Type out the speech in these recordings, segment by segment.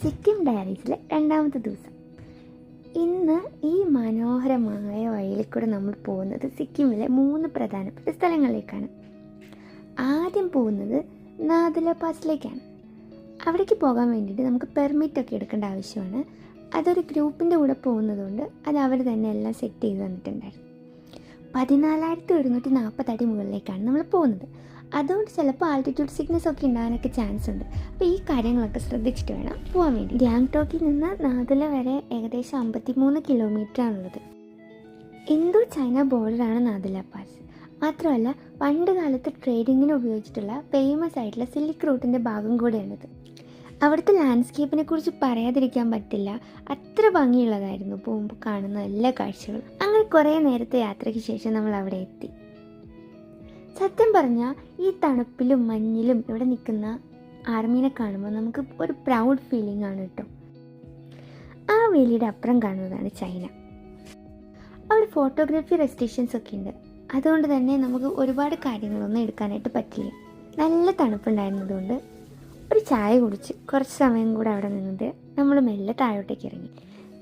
സിക്കിം ഡയറീസിലെ രണ്ടാമത്തെ ദിവസം. ഇന്ന് ഈ മനോഹരമായ വഴിയിൽ കൂടെ നമ്മൾ പോകുന്നത് സിക്കിമിലെ 3 പ്രധാനപ്പെട്ട സ്ഥലങ്ങളിലേക്കാണ്. ആദ്യം പോകുന്നത് നാഥുല പാസിലേക്കാണ്. അവിടേക്ക് പോകാൻ വേണ്ടിയിട്ട് നമുക്ക് പെർമിറ്റൊക്കെ എടുക്കേണ്ട ആവശ്യമാണ്. അതൊരു ഗ്രൂപ്പിൻ്റെ കൂടെ പോകുന്നതുകൊണ്ട് അത് അവർ തന്നെ എല്ലാം സെറ്റ് ചെയ്ത് തന്നിട്ടുണ്ടായിരുന്നു. 14,140 അടി മുകളിലേക്കാണ് നമ്മൾ പോകുന്നത്. അതുകൊണ്ട് ചിലപ്പോൾ ആൾട്ടിറ്റ്യൂഡ് സിക്നസ് ഒക്കെ ഉണ്ടാകാനൊക്കെ ചാൻസ് ഉണ്ട്. അപ്പോൾ ഈ കാര്യങ്ങളൊക്കെ ശ്രദ്ധിച്ചിട്ട് വേണം പോകാൻ വേണ്ടി. ഗാങ്ടോക്കിൽ നിന്ന് നാഥുല വരെ ഏകദേശം 53 കിലോമീറ്ററാണുള്ളത്. ഇന്തോ ചൈന ബോർഡറാണ് നാഥുല പാസ്. മാത്രമല്ല പണ്ട് കാലത്ത് ട്രേഡിങ്ങിന് ഉപയോഗിച്ചിട്ടുള്ള ഫേമസ് ആയിട്ടുള്ള സിൽക്ക് റൂട്ടിൻ്റെ ഭാഗം കൂടെയാണിത്. അവിടുത്തെ ലാൻഡ്സ്കേപ്പിനെ കുറിച്ച് പറയാതിരിക്കാൻ പറ്റില്ല. അത്ര ഭംഗിയുള്ളതായിരുന്നു പോകുമ്പോൾ കാണുന്ന എല്ലാ കാഴ്ചകളും. അങ്ങനെ കുറേ നേരത്തെ യാത്രയ്ക്ക് ശേഷം നമ്മൾ അവിടെ എത്തി. സത്യം പറഞ്ഞാൽ ഈ തണുപ്പിലും മഞ്ഞിലും ഇവിടെ നിൽക്കുന്ന ആർമീനെ കാണുമ്പോൾ നമുക്ക് ഒരു പ്രൗഡ് ഫീലിംഗ് ആണ് കേട്ടോ. ആ വേലിയുടെ അപ്പുറം കാണുന്നതാണ് ചൈന. അവിടെ ഫോട്ടോഗ്രാഫി റെസ്ട്രിക്ഷൻസ് ഒക്കെ ഉണ്ട്. അതുകൊണ്ട് തന്നെ നമുക്ക് ഒരുപാട് കാര്യങ്ങളൊന്നും എടുക്കാനായിട്ട് പറ്റില്ല. നല്ല തണുപ്പുണ്ടായിരുന്നതുകൊണ്ട് ഒരു ചായ കുടിച്ച് കുറച്ച് സമയം കൂടെ അവിടെ നിന്നിട്ട് നമ്മൾ മെല്ലെ താഴോട്ടേക്ക് ഇറങ്ങി.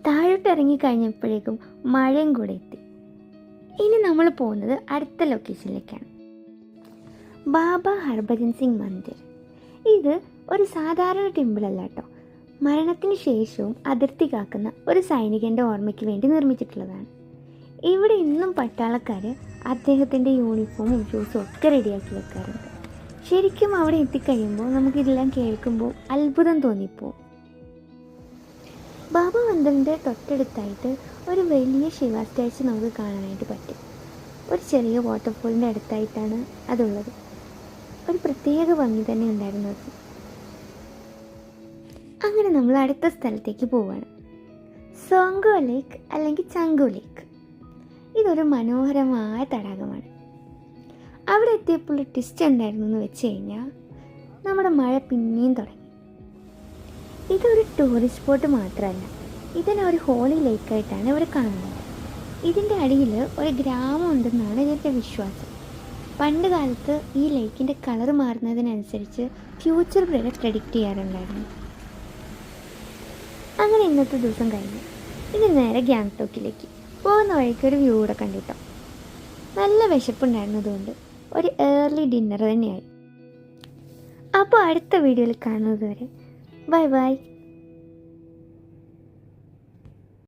താഴോട്ട് ഇറങ്ങിക്കഴിഞ്ഞപ്പോഴേക്കും മഴയും കൂടെ എത്തി. ഇനി നമ്മൾ പോകുന്നത് അടുത്ത ലൊക്കേഷനിലേക്കാണ്, ബാബ ഹർഭജൻ സിംഗ് മന്ദിർ. ഇത് ഒരു സാധാരണ ടെമ്പിളല്ല കേട്ടോ. മരണത്തിന് ശേഷവും അതിർത്തി കാക്കുന്ന ഒരു സൈനികൻ്റെ ഓർമ്മയ്ക്ക് വേണ്ടി നിർമ്മിച്ചിട്ടുള്ളതാണ്. ഇവിടെ ഇന്നും പട്ടാളക്കാർ അദ്ദേഹത്തിൻ്റെ യൂണിഫോമും ഷൂസും ഒക്കെ റെഡിയാക്കി വെക്കാറുണ്ട്. ശരിക്കും അവിടെ എത്തിക്കഴിയുമ്പോൾ നമുക്കിതെല്ലാം കേൾക്കുമ്പോൾ അത്ഭുതം തോന്നിപ്പോവും. ബാബ മന്ദിറിൻ്റെ തൊട്ടടുത്തായിട്ട് ഒരു വലിയ ശിവ സ്റ്റാച്ചു നമുക്ക് കാണാനായിട്ട് പറ്റും. ഒരു ചെറിയ വാട്ടർഫോളിൻ്റെ അടുത്തായിട്ടാണ് അതുള്ളത്. ഒരു പ്രത്യേക ഭംഗി തന്നെ ഉണ്ടായിരുന്നു അത്. അങ്ങനെ നമ്മൾ അടുത്ത സ്ഥലത്തേക്ക് പോവുകയാണ്, സോങ്കോ ലേക്ക് അല്ലെങ്കിൽ ചങ്കോ ലേക്ക്. ഇതൊരു മനോഹരമായ തടാകമാണ്. അവിടെ എത്തിയപ്പോൾ ട്വിസ്റ്റ് എന്തായിരുന്നു എന്ന് വെച്ച് കഴിഞ്ഞാൽ നമ്മുടെ മഴ പിന്നെയും തുടങ്ങി. ഇതൊരു ടൂറിസ്റ്റ് സ്പോട്ട് മാത്രമല്ല, ഇതിനൊരു ഹോളി ലേക്കായിട്ടാണ് ഇവിടെ കാണുന്നത്. ഇതിൻ്റെ അടിയിൽ ഒരു ഗ്രാമം ഉണ്ടെന്നാണ് ഇതിൻ്റെ വിശ്വാസം. പണ്ട് കാലത്ത് ഈ ലേക്കിൻ്റെ കളർ മാറുന്നതിനനുസരിച്ച് ഫ്യൂച്ചർ വരെ പ്രെഡിക്റ്റ് ചെയ്യാറുണ്ടായിരുന്നു. അങ്ങനെ ഇന്നത്തെ ദിവസം കഴിഞ്ഞു. ഇനി നേരെ ഗാങ്ടോക്കിലേക്ക് പോകുന്ന വഴിക്ക് ഒരു വ്യൂ കൂടെ കണ്ടിട്ടോ. നല്ല വിശപ്പുണ്ടായിരുന്നതുകൊണ്ട് ഒരു ഏർലി ഡിന്നർ തന്നെയായി. അപ്പോൾ അടുത്ത വീഡിയോയിൽ കാണുന്നത് വരെ ബൈ ബൈ.